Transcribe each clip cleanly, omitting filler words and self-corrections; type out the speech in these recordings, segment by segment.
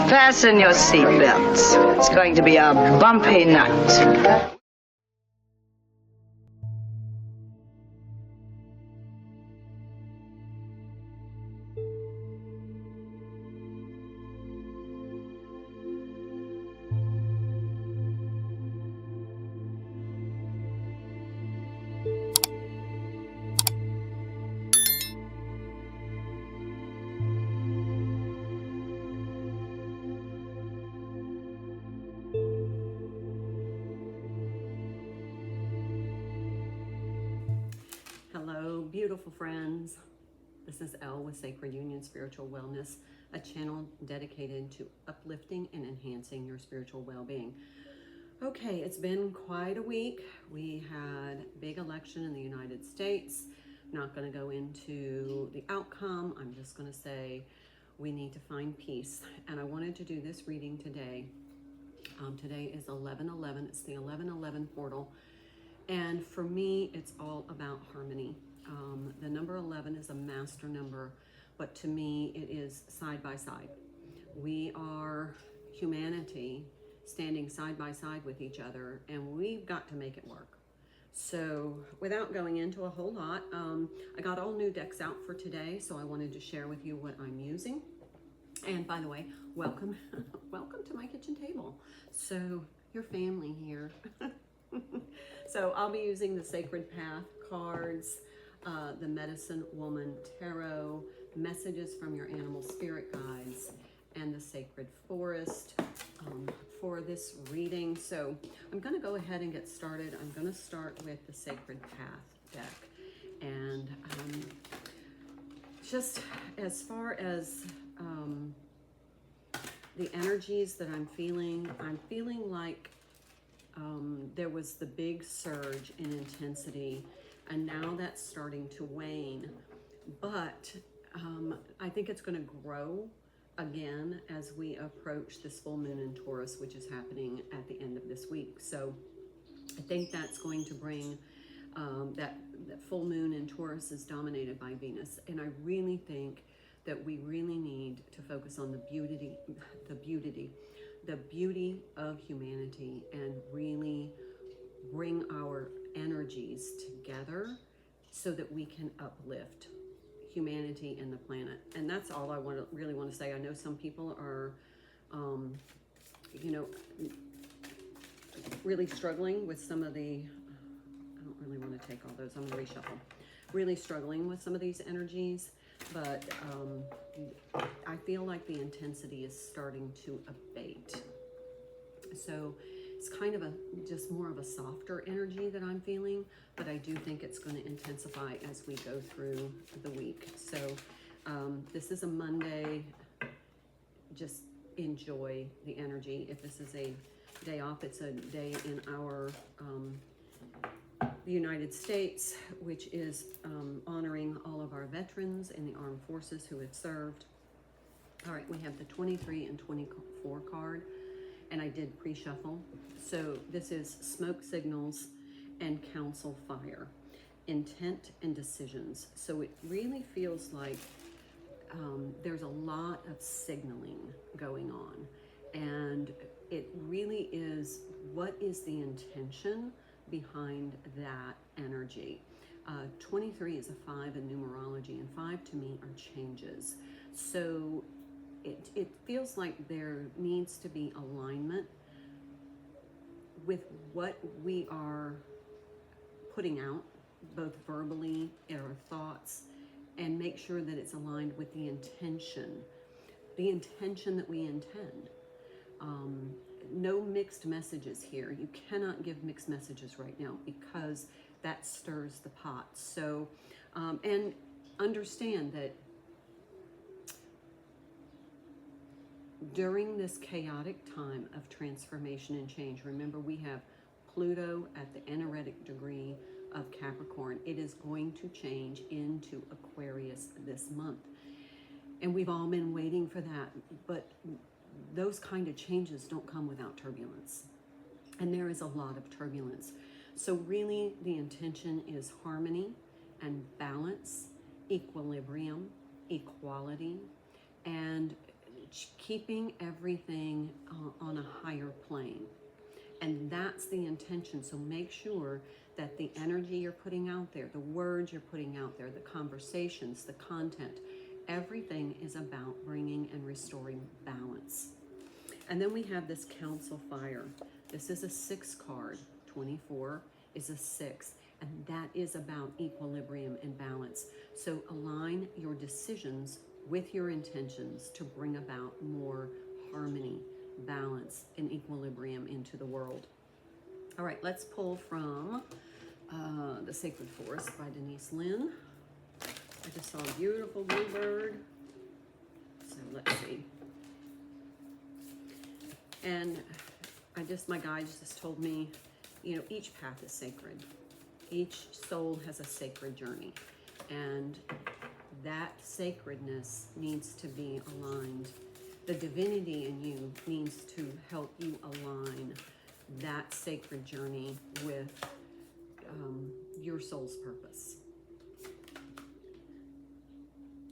Fasten your seatbelts. It's going to be a bumpy night. Hello, beautiful friends. This is Elle with Sacred Union Spiritual Wellness, a channel dedicated to uplifting and enhancing your spiritual well-being. Okay, it's been quite a week. We had a big election in the United States. I'm not going to go into the outcome. I'm just going to say we need to find peace. And I wanted to do this reading today. Today is 11/11. It's the 11/11 portal. And for me, it's all about harmony. The number 11 is a master number, but to me, it is side by side. We are humanity standing side by side with each other, and we've got to make it work. So without going into a whole lot, I got all new decks out for today, so I wanted to share with you what I'm using. And by the way, welcome, welcome to my kitchen table. So your family here. So I'll be using the Sacred Path cards, the Medicine Woman Tarot, messages from your animal spirit guides, and the Sacred Forest for this reading. So I'm going to go ahead and get started. I'm going to start with the Sacred Path deck. And just as far as the energies that I'm feeling like there was the big surge in intensity, and now that's starting to wane. But I think it's going to grow again as we approach this full moon in Taurus, which is happening at the end of this week. So I think that's going to bring that full moon in Taurus is dominated by Venus, and I really think that we really need to focus on the beauty of humanity and really bring our energies together so that we can uplift humanity and the planet. And that's all I really want to say. I know some people are, really struggling with some of the, I don't really want to take all those, I'm going to reshuffle. Really struggling with some of these energies, but I feel like the intensity is starting to abate. So it's kind of just more of a softer energy that I'm feeling, but I do think it's going to intensify as we go through the week. So this is a Monday. Just enjoy the energy. If this is a day off, it's a day in our the United States, which is honoring all of our veterans in the armed forces who have served. All right, we have the 23 and 24 card, and I did pre-shuffle. So this is smoke signals and council fire, intent and decisions. So it really feels like there's a lot of signaling going on, and it really is, what is the intention behind that energy? 23 is a 5 in numerology, and 5 to me are changes. So it feels like there needs to be alignment with what we are putting out, both verbally in our thoughts, and make sure that it's aligned with the intention that we intend. No mixed messages here. You cannot give mixed messages right now because that stirs the pot. So, and understand that during this chaotic time of transformation and change, remember we have Pluto at the anaretic degree of Capricorn. It is going to change into Aquarius this month. And we've all been waiting for that, but those kind of changes don't come without turbulence. And there is a lot of turbulence. So really the intention is harmony and balance, equilibrium, equality, and keeping everything on a higher plane. And that's the intention. So make sure that the energy you're putting out there, the words you're putting out there, the conversations, the content, everything is about bringing and restoring balance. And then we have this Council Fire. This is a 6 card. 24 is a 6. And that is about equilibrium and balance. So align your decisions with your intentions to bring about more harmony, balance, and equilibrium into the world. All right, let's pull from The Sacred Forest by Denise Lynn. I just saw a beautiful bluebird. So let's see. And my guides just told me, you know, each path is sacred. Each soul has a sacred journey. And that sacredness needs to be aligned. The divinity in you needs to help you align that sacred journey with your soul's purpose.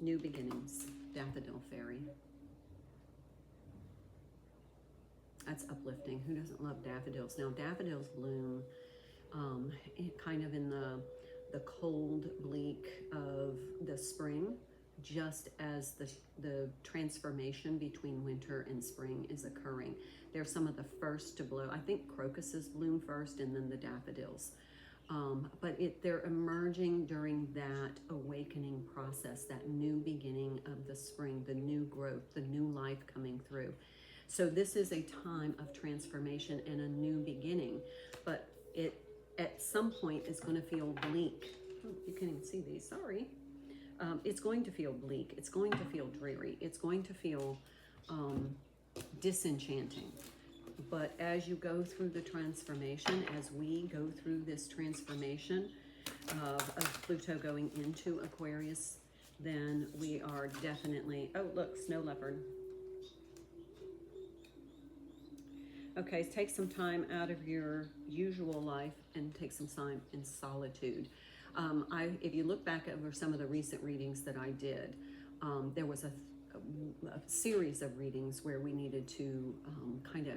New beginnings, Daffodil Fairy. That's uplifting. Who doesn't love daffodils? Now, daffodils bloom kind of in the cold, bleak of the spring, just as the transformation between winter and spring is occurring. They're some of the first to blow. I think crocuses bloom first and then the daffodils. But they're emerging during that awakening process, that new beginning of the spring, the new growth, the new life coming through. So this is a time of transformation and a new beginning, but it at some point is going to feel bleak. Oh, you can't even see these, sorry. It's going to feel bleak. It's going to feel dreary. It's going to feel disenchanting. But as you go through the transformation, as we go through this transformation of Pluto going into Aquarius, then we are definitely, oh look, snow leopard. Okay, take some time out of your usual life and take some time in solitude. If you look back over some of the recent readings that I did, there was a series of readings where we needed to kind of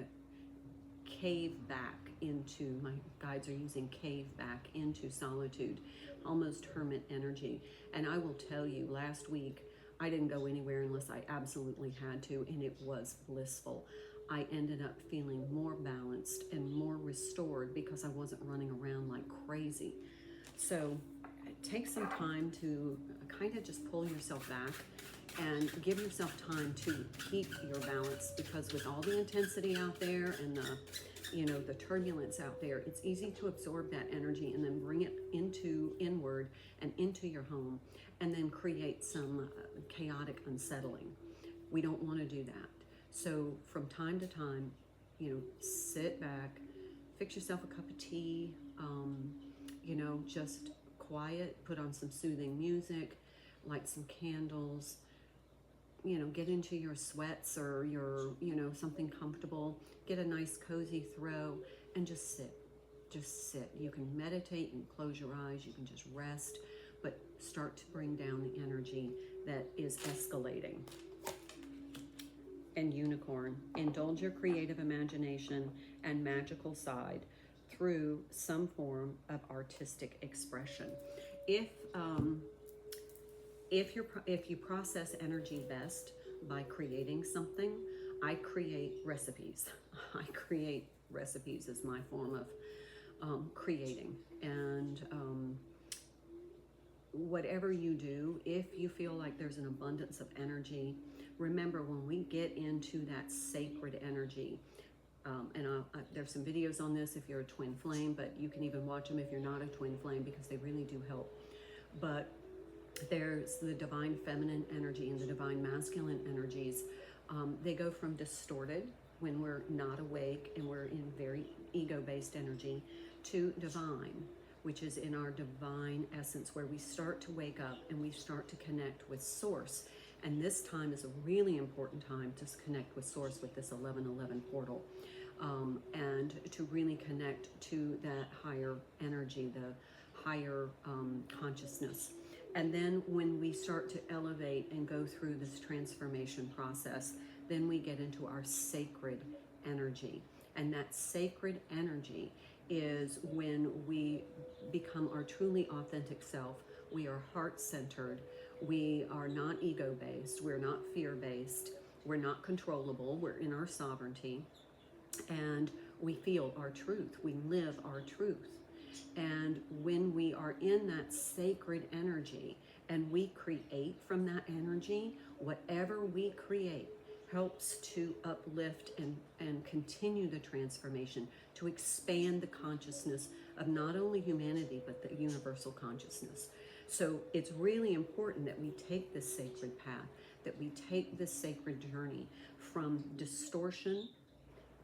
cave back into, my guides are using cave back into solitude, almost hermit energy. And I will tell you, last week, I didn't go anywhere unless I absolutely had to, and it was blissful. I ended up feeling more balanced and more restored because I wasn't running around like crazy. So take some time to kind of just pull yourself back and give yourself time to keep your balance, because with all the intensity out there and the turbulence out there, it's easy to absorb that energy and then bring it inward and into your home and then create some chaotic unsettling. We don't want to do that. So from time to time, sit back, fix yourself a cup of tea, just quiet, put on some soothing music, light some candles, get into your sweats or your, something comfortable, get a nice cozy throw and just sit. Just sit. You can meditate and close your eyes. You can just rest, but start to bring down the energy that is escalating. And Unicorn, indulge your creative imagination and magical side through some form of artistic expression. If you process energy best by creating something, I create recipes. I create recipes as my form of creating. And whatever you do, if you feel like there's an abundance of energy, remember when we get into that sacred energy, there's some videos on this if you're a twin flame, but you can even watch them if you're not a twin flame because they really do help. But there's the divine feminine energy and the divine masculine energies. They go from distorted when we're not awake and we're in very ego-based energy to divine, which is in our divine essence, where we start to wake up and we start to connect with source. And this time is a really important time to connect with source with this 1111 portal, and to really connect to that higher energy, the higher consciousness. And then when we start to elevate and go through this transformation process, then we get into our sacred energy. And that sacred energy is when we become our truly authentic self. We are heart-centered. We are not ego-based. We're not fear-based. We're not controllable. We're in our sovereignty. And we feel our truth. We live our truth. And when we are in that sacred energy and we create from that energy, whatever we create helps to uplift and continue the transformation, to expand the consciousness of not only humanity, but the universal consciousness. So it's really important that we take this sacred path, that we take this sacred journey from distortion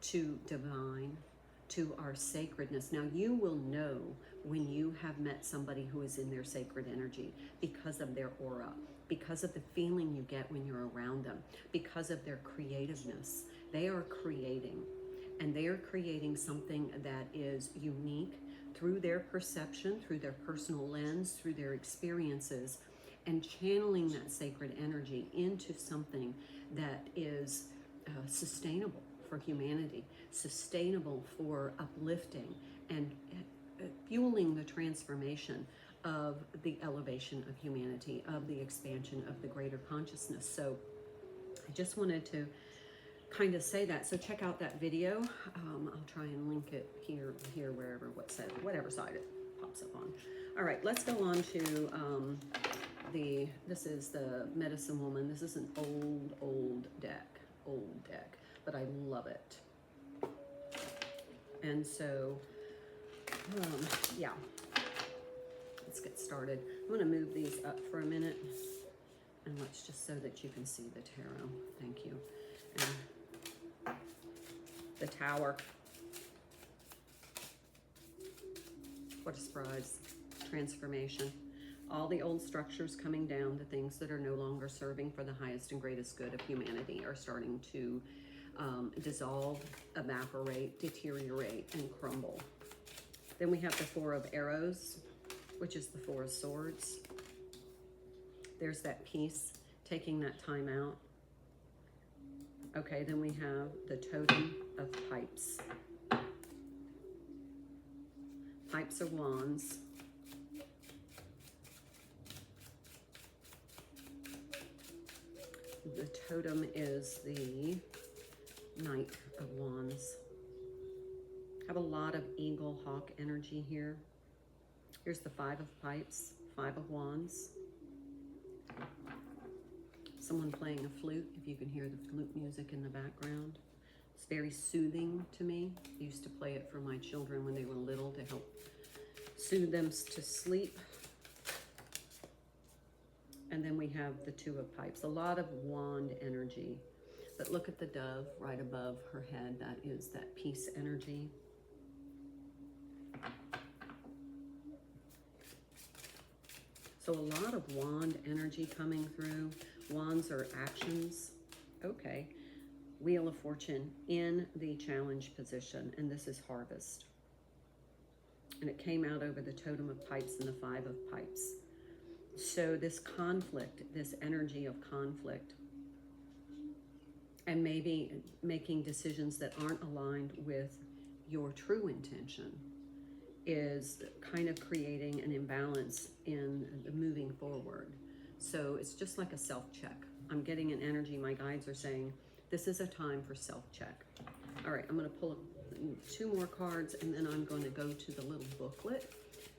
to divine, to our sacredness. Now, you will know when you have met somebody who is in their sacred energy because of their aura, because of the feeling you get when you're around them, because of their creativeness. They are creating, and they are creating something that is unique through their perception, through their personal lens, through their experiences, and channeling that sacred energy into something that is sustainable for humanity, sustainable for uplifting and fueling the transformation of the elevation of humanity, of the expansion of the greater consciousness. So I just wanted to kind of say that. So check out that video. I'll try and link it here, wherever, whatever side it pops up on. All right, let's go on to this is the Medicine Woman. This is an old deck, but I love it. And so, yeah, let's get started. I'm going to move these up for a minute, and let's just so that you can see the tarot. Thank you. And the Tower. What a surprise. Transformation. All the old structures coming down, the things that are no longer serving for the highest and greatest good of humanity are starting to dissolve, evaporate, deteriorate, and crumble. Then we have the Four of Arrows, which is the Four of Swords. There's that peace, taking that time out. Okay, then we have the Totem of Pipes. Pipes of Wands. The totem is the Knight of Wands. Have a lot of eagle hawk energy here. Here's the Five of Pipes, Five of Wands. Someone playing a flute, if you can hear the flute music in the background. It's very soothing to me. I used to play it for my children when they were little to help soothe them to sleep. And then we have the Two of Pipes, a lot of wand energy. But look at the dove right above her head. That is that peace energy. So a lot of wand energy coming through. Wands are actions. Okay. Wheel of Fortune in the challenge position. And this is Harvest. And it came out over the Totem of Pipes and the Five of Pipes. So this conflict, this energy of conflict, and maybe making decisions that aren't aligned with your true intention, is kind of creating an imbalance in the moving forward. So it's just like a self-check. I'm getting an energy, my guides are saying, this is a time for self-check. All right, I'm going to pull two more cards, and then I'm going to go to the little booklet.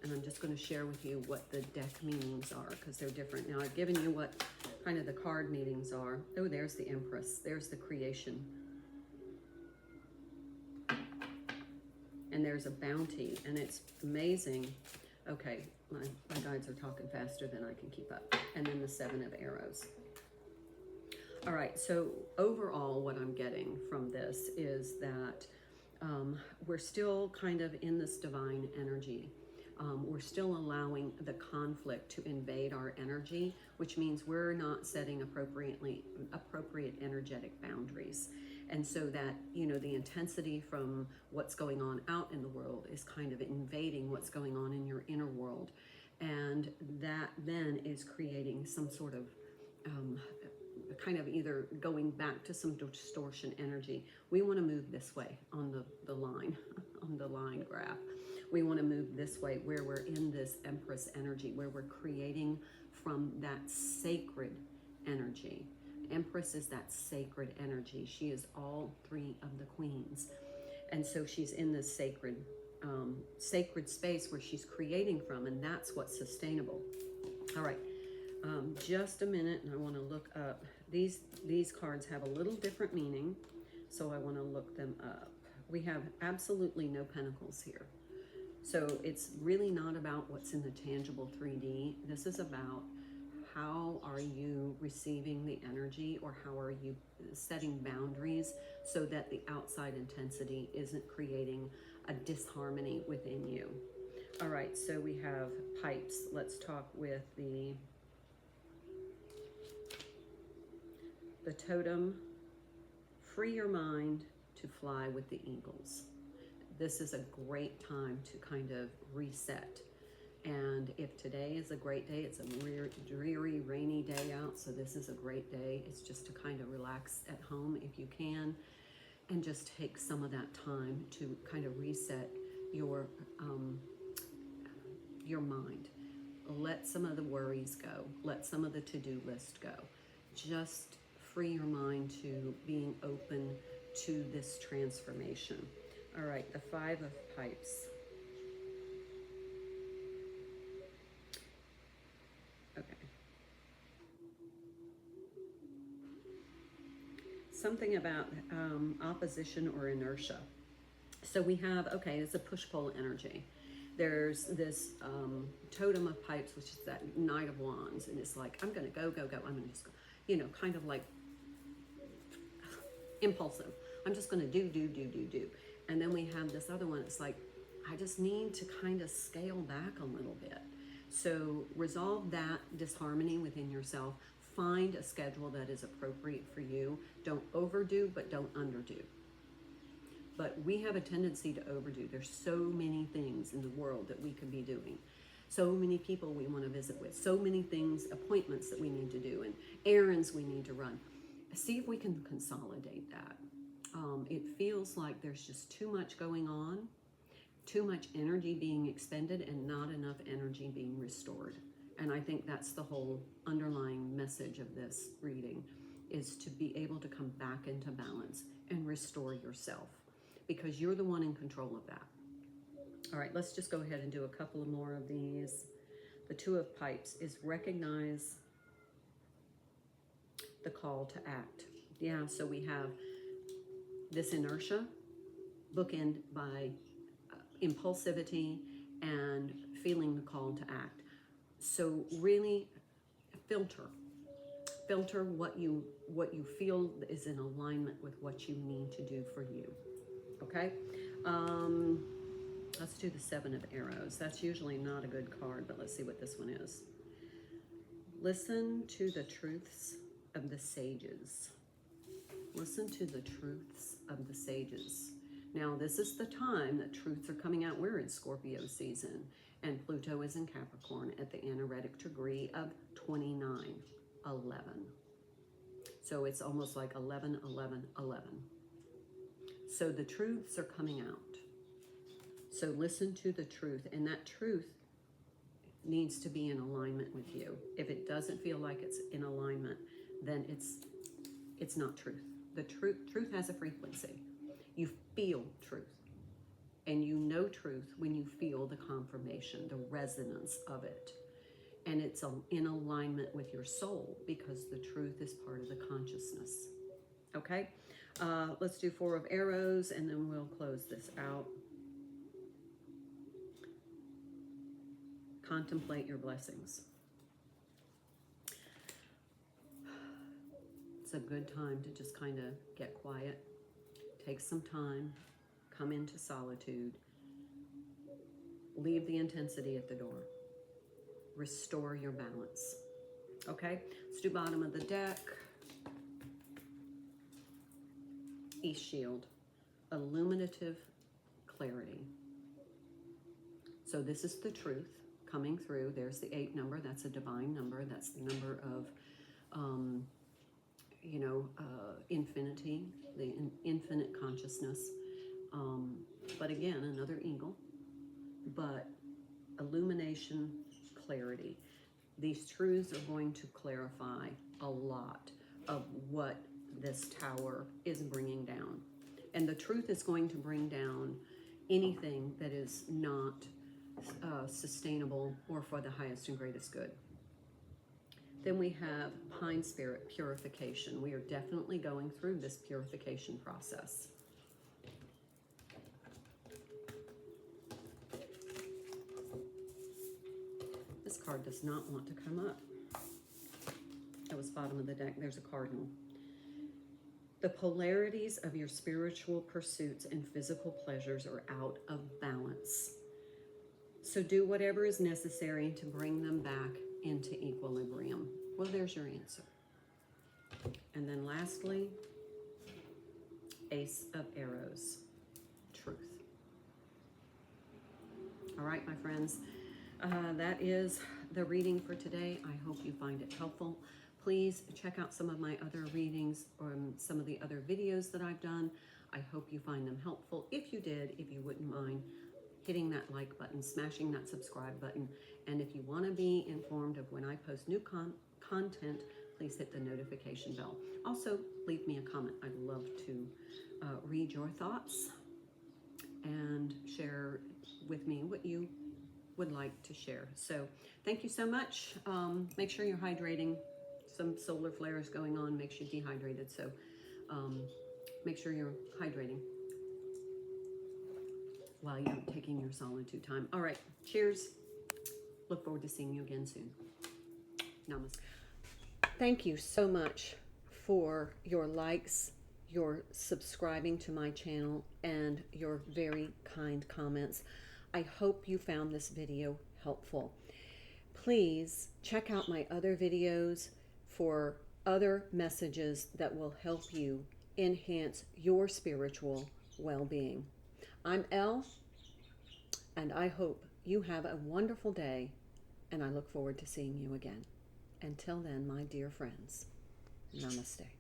And I'm just going to share with you what the deck meanings are, because they're different. Now, I've given you what kind of the card meanings are. Oh, there's the Empress. There's the creation. And there's a bounty, and it's amazing. Okay, my guides are talking faster than I can keep up. And then the Seven of Arrows. All right, so overall, what I'm getting from this is that we're still kind of in this divine energy. We're still allowing the conflict to invade our energy, which means we're not setting appropriate energetic boundaries. And so that, you know, the intensity from what's going on out in the world is kind of invading what's going on in your inner world. And that then is creating some sort of kind of either going back to some distortion energy. We want to move this way on the line, on the line graph. We want to move this way where we're in this Empress energy, where we're creating from that sacred energy. Empress is that sacred energy. She is all three of the queens. And so she's in this sacred space where she's creating from, and that's what's sustainable. All right, just a minute, and I want to look up. These cards have a little different meaning, so I want to look them up. We have absolutely no pentacles here. So it's really not about what's in the tangible 3D. This is about how are you receiving the energy, or how are you setting boundaries so that the outside intensity isn't creating a disharmony within you. All right, so we have pipes. Let's talk with the totem. Free your mind to fly with the eagles. This is a great time to kind of reset. And if today is a great day, it's a dreary, rainy day out, so this is a great day. It's just to kind of relax at home if you can, and just take some of that time to kind of reset your mind. Let some of the worries go. Let some of the to-do list go. Just free your mind to being open to this transformation. All right, the Five of Pipes. Okay. Something about opposition or inertia. So we have, okay, it's a push-pull energy. There's this totem of pipes, which is that Knight of Wands, and it's like, I'm gonna go, go, go. I'm gonna just go, you know, kind of like impulsive. I'm just gonna do. And then we have this other one, it's like, I just need to kind of scale back a little bit. So resolve that disharmony within yourself. Find a schedule that is appropriate for you. Don't overdo, but don't underdo. But we have a tendency to overdo. There's so many things in the world that we could be doing. So many people we want to visit with. So many things, appointments that we need to do, and errands we need to run. See if we can consolidate that. It feels like there's just too much going on, too much energy being expended, and not enough energy being restored. And I think that's the whole underlying message of this reading, is to be able to come back into balance and restore yourself, because you're the one in control of that. All right, let's just go ahead and do a couple of more of these. The Two of Pipes is recognize the call to act. Yeah, so we have this inertia, bookend by impulsivity and feeling the call to act. So really filter what you feel is in alignment with what you need to do for you. Okay, let's do the Seven of Arrows. That's usually not a good card, but let's see what this one is. Listen to the truths of the sages. Listen to the truths of the sages. Now, this is the time that truths are coming out. We're in Scorpio season, and Pluto is in Capricorn at the anaretic degree of 2911. So it's almost like 11, 11, 11. So the truths are coming out. So listen to the truth, and that truth needs to be in alignment with you. If it doesn't feel like it's in alignment, then it's not truth. The truth has a frequency. You feel truth, and you know truth when you feel the confirmation, the resonance of it. And it's in alignment with your soul, because the truth is part of the consciousness. Okay, let's do Four of Arrows, and then we'll close this out. Contemplate your blessings. It's a good time to just kind of get quiet, take some time, come into solitude, leave the intensity at the door, restore your balance. Okay, let's do bottom of the deck. East Shield, illuminative clarity. So this is the truth. coming through. There's the 8 number. That's a divine number. That's the number of, infinity, the infinite consciousness. But again, another eagle. But illumination, clarity. These truths are going to clarify a lot of what this tower is bringing down. And the truth is going to bring down anything that is not sustainable or for the highest and greatest good. Then we have Pine Spirit, purification. We are definitely going through this purification process. This card does not want to come up. That was bottom of the deck. There's a cardinal. The polarities of your spiritual pursuits and physical pleasures are out of balance. So do whatever is necessary to bring them back into equilibrium. Well, there's your answer. And then lastly, Ace of Arrows, truth. All right, my friends, that is the reading for today. I hope you find it helpful. Please check out some of my other readings or some of the other videos that I've done. I hope you find them helpful. If you did, if you wouldn't mind hitting that like button, smashing that subscribe button. And if you want to be informed of when I post new content, please hit the notification bell. Also, leave me a comment. I'd love to read your thoughts and share with me what you would like to share. So thank you so much. Make sure you're hydrating. Some solar flares going on makes you dehydrated. So make sure you're hydrating while you're taking your solitude time. All right, cheers. Look forward to seeing you again soon. Namaste. Thank you so much for your likes, your subscribing to my channel, and your very kind comments. I hope you found this video helpful. Please check out my other videos for other messages that will help you enhance your spiritual well-being. I'm Elle, and I hope you have a wonderful day, and I look forward to seeing you again. Until then, my dear friends, namaste.